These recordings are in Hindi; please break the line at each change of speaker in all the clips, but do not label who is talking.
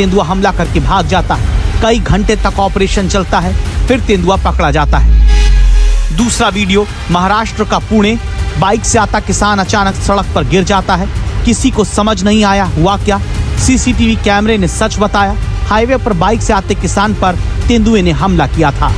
तेंदुआ हमला करके भाग जाता है। कई घंटे तक ऑपरेशन चलता है, फिर तेंदुआ पकड़ा जाता है। दूसरा वीडियो महाराष्ट्र का पुणे। बाइक से आता किसान अचानक सड़क पर गिर जाता है। किसी को समझ नहीं आया हुआ क्या। सीसीटीवी कैमरे ने सच बताया। हाईवे पर बाइक से आते किसान पर तेंदुए ने हमला किया था।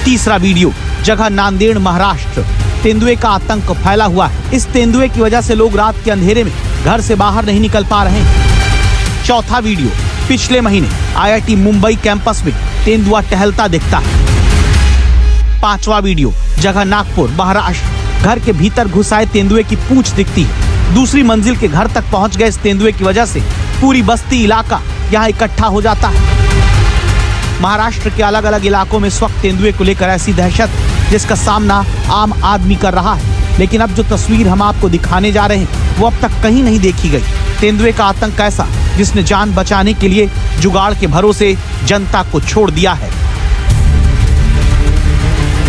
तीसरा वीडियो जगह नांदेड़ महाराष्ट्र। तेंदुए का आतंक फैला हुआ है। इस तेंदुए की वजह से लोग रात के अंधेरे में घर से बाहर नहीं निकल पा रहे हैं। चौथा वीडियो पिछले महीने IIT मुंबई कैंपस में तेंदुआ टहलता दिखता है। पांचवा वीडियो जगह नागपुर महाराष्ट्र। घर के भीतर घुस आए तेंदुए की पूंछ दिखती है। दूसरी मंजिल के घर तक पहुंच गए इस तेंदुए की वजह से पूरी बस्ती इलाका यहाँ इकट्ठा हो जाता है। महाराष्ट्र के अलग अलग इलाकों में इस वक्त तेंदुए को लेकर ऐसी दहशत जिसका सामना आम आदमी कर रहा है। लेकिन अब जो तस्वीर हम आपको दिखाने जा रहे हैं वो अब तक कहीं नहीं देखी गई। तेंदुए का आतंक ऐसा जिसने जान बचाने के लिए जुगाड़ के भरोसे जनता को छोड़ दिया है।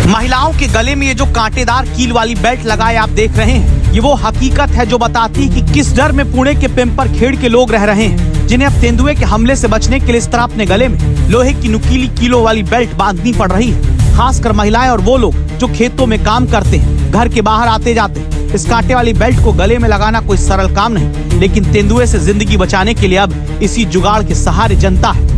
महिलाओं के गले में ये जो कांटेदार कील वाली बेल्ट लगाए आप देख रहे हैं, ये वो हकीकत है जो बताती है कि किस डर में पुणे के पिंपर खेड़ के लोग रह रहे हैं, जिन्हें अब तेंदुए के हमले से बचने के लिए इस तरह अपने गले में लोहे की नुकीली कीलों वाली बेल्ट बांधनी पड़ रही है। खासकर महिलाएं और वो लोग जो खेतों में काम करते हैं, घर के बाहर आते जाते हैं। इस कांटे वाली बेल्ट को गले में लगाना कोई सरल काम नहीं, लेकिन तेंदुए से जिंदगी बचाने के लिए अब इसी जुगाड़ के सहारे जनता है।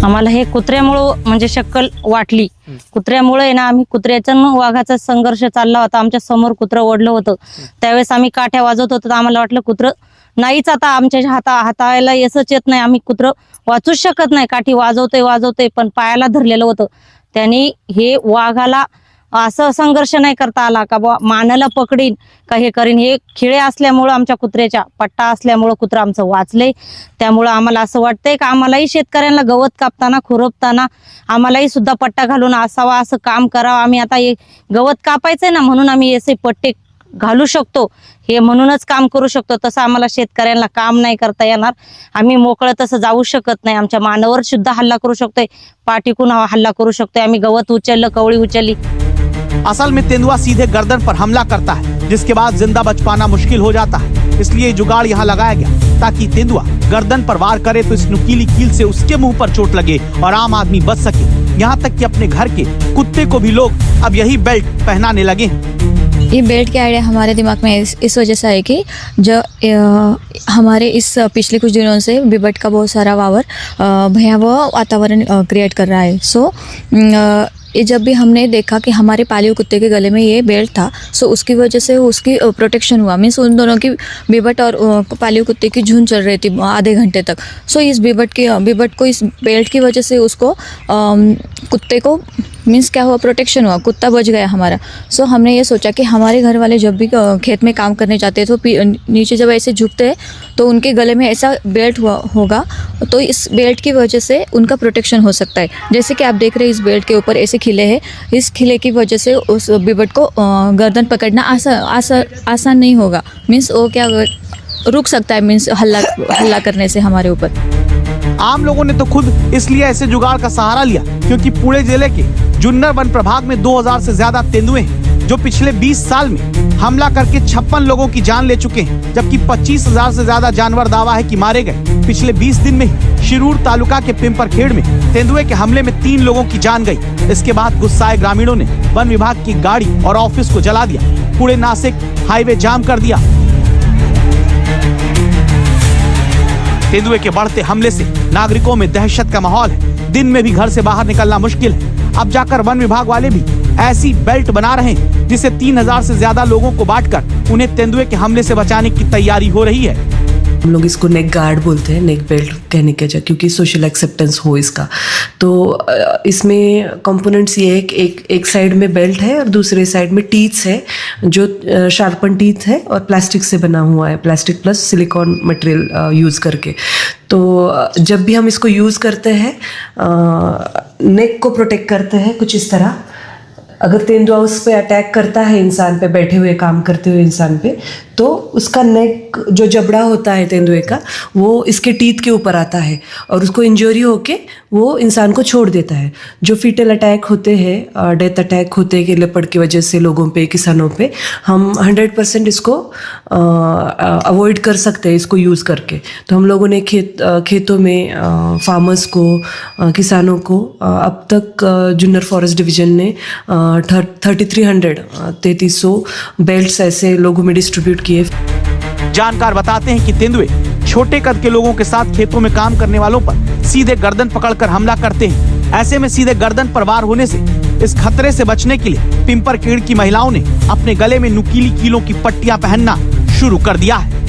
आम्हाला हे कुत्र्यामुळे म्हणजे शक्कल वाटली। कुत्र्यामुळे ना आम्ही कुत्र्याचा वाघाचा संघर्ष चालला होता। आमच्या समोर कुत्रं ओढलं होतं, त्यावेळेस आम्ही काठ्या वाजवत होतो। आम्हाला वाटलं कुत्रं नाहीच आता आमच्या हाताळायला येसच येत नाही, आम्ही कुत्रं वाचूच शकत नाही। काठी वाजवतोय पण पायाला धरलेलं होतं। त्यांनी हे वाघाला असं संघर्ष नाही करता आला का बा मानाला पकडीन का हे करीन। हे खिळे असल्यामुळे आमच्या कुत्र्याच्या पट्टा असल्यामुळे कुत्रं आमचं वाचले। त्यामुळे आम्हाला असं वाटतंय का आम्हालाही शेतकऱ्यांना गवत कापताना खुरपताना आम्हालाही सुद्धा पट्टा घालून असावा, असं काम करावं। आम्ही आता हे गवत कापायचंय ना म्हणून आम्ही असे पट्टे घालू शकतो, हे म्हणूनच काम करू शकतो। तसं आम्हाला शेतकऱ्यांना काम नाही करता येणार। आम्ही मोकळं तसं जाऊ शकत नाही। आमच्या मानावर सुद्धा हल्ला करू शकतोय, पाठीकून हल्ला करू शकतोय। आम्ही गवत उचललं, कवळी उचलली।
असल में तेंदुआ सीधे गर्दन पर हमला करता है, जिसके बाद जिंदा बच पाना मुश्किल हो जाता है। इसलिए जुगाड़ यहाँ लगाया गया ताकि तेंदुआ गर्दन पर वार करे तो इस नुकीली कील से उसके मुंह पर चोट लगे और आम आदमी बच सके। यहाँ तक कि अपने घर के कुत्ते को भी लोग अब यही बेल्ट पहनाने लगे हैं।
ये बेल्ट की आइडिया हमारे दिमाग में इस वजह से है कि जो हमारे इस पिछले कुछ दिनों से बिबट का बहुत सारा भयावह वातावरण क्रिएट कर रहा है। सो ये जब भी हमने देखा कि हमारे पालिव कुत्ते के गले में ये बेल्ट था, सो उसकी वजह से उसकी प्रोटेक्शन हुआ। मीन्स उन दोनों की बिबट और पालिव कुत्ते की झुंड चल रही थी आधे घंटे तक। सो इस बिबट को इस बेल्ट की वजह से उसको कुत्ते को मीन्स क्या हुआ, प्रोटेक्शन हुआ, कुत्ता बच गया हमारा। सो हमने ये सोचा कि हमारे घर वाले जब भी खेत में काम करने जाते हैं तो नीचे जब ऐसे झुकते हैं तो उनके गले में ऐसा बेल्ट होगा, तो इस बेल्ट की वजह से उनका प्रोटेक्शन हो सकता है। जैसे कि आप देख रहे हैं इस बेल्ट के ऊपर ऐसे खिले हैं, इस खिले की वजह से उस बिबट को गर्दन पकड़ना आसान नहीं होगा। मीन्स वो क्या रुक सकता है, मीन्स हल्ला करने से हमारे ऊपर।
आम लोगों ने तो खुद इसलिए ऐसे जुगाड़ का सहारा लिया क्योंकि पुणे जिले के जुन्नर वन प्रभाग में 2000 से ज्यादा तेंदुए हैं जो पिछले 20 साल में हमला करके 56 लोगों की जान ले चुके हैं, जबकि 25,000 से ज्यादा जानवर दावा है कि मारे गए। पिछले 20 दिन में ही शिरूर तालुका के पिंपरखेड़ में तेंदुए के हमले में 3 लोगों की जान गई। इसके बाद गुस्साए ग्रामीणों ने वन विभाग की गाड़ी और ऑफिस को जला दिया। पुणे नासिक हाईवे जाम कर दिया। तेंदुए के बढ़ते हमले से नागरिकों में दहशत का माहौल है। दिन में भी घर से बाहर निकलना मुश्किल है। अब जाकर वन विभाग वाले भी ऐसी बेल्ट बना रहे हैं जिसे 3000 से ज्यादा लोगों को बांटकर उन्हें तेंदुए के हमले से बचाने की तैयारी हो रही है।
हम लोग इसको नेक गार्ड बोलते हैं, नेक बेल्ट कहने के वजह, क्योंकि सोशल एक्सेप्टेंस हो इसका। तो इसमें कंपोनेंट्स ये है कि एक साइड में बेल्ट है और दूसरे साइड में टीथ्स है, जो शार्पन टीथ है और प्लास्टिक से बना हुआ है, plastic plus silicon material use करके। तो जब भी हम इसको यूज़ करते हैं नेक को प्रोटेक्ट करते हैं कुछ इस तरह। अगर तेंदुआ उस पे अटैक करता है इंसान पे, बैठे हुए काम करते हुए इंसान पे, तो तो उसका नेक जो जबड़ा होता है तेंदुए का वो इसके टीथ के ऊपर आता है और उसको इंजरी होके वो इंसान को छोड़ देता है। जो फीटल अटैक होते हैं, डेथ अटैक होते हैं लेपर्ड की वजह से लोगों पे, किसानों पे, हम 100% इसको अवॉइड कर सकते हैं इसको यूज़ करके। तो हम लोगों ने खेतों में फार्मर्स को, किसानों को अब तक जुन्नर फॉरेस्ट डिवीजन ने 3300 बेल्ट्स ऐसे लोगों में डिस्ट्रीब्यूट किए।
जानकार बताते हैं कि तेंदुए छोटे कद के लोगों के साथ खेतों में काम करने वालों पर सीधे गर्दन पकड़कर हमला करते हैं। ऐसे में सीधे गर्दन पर वार होने से इस खतरे से बचने के लिए पिंपरखेड़ की महिलाओं ने अपने गले में नुकीली कीलों की पट्टियां पहनना शुरू कर दिया है।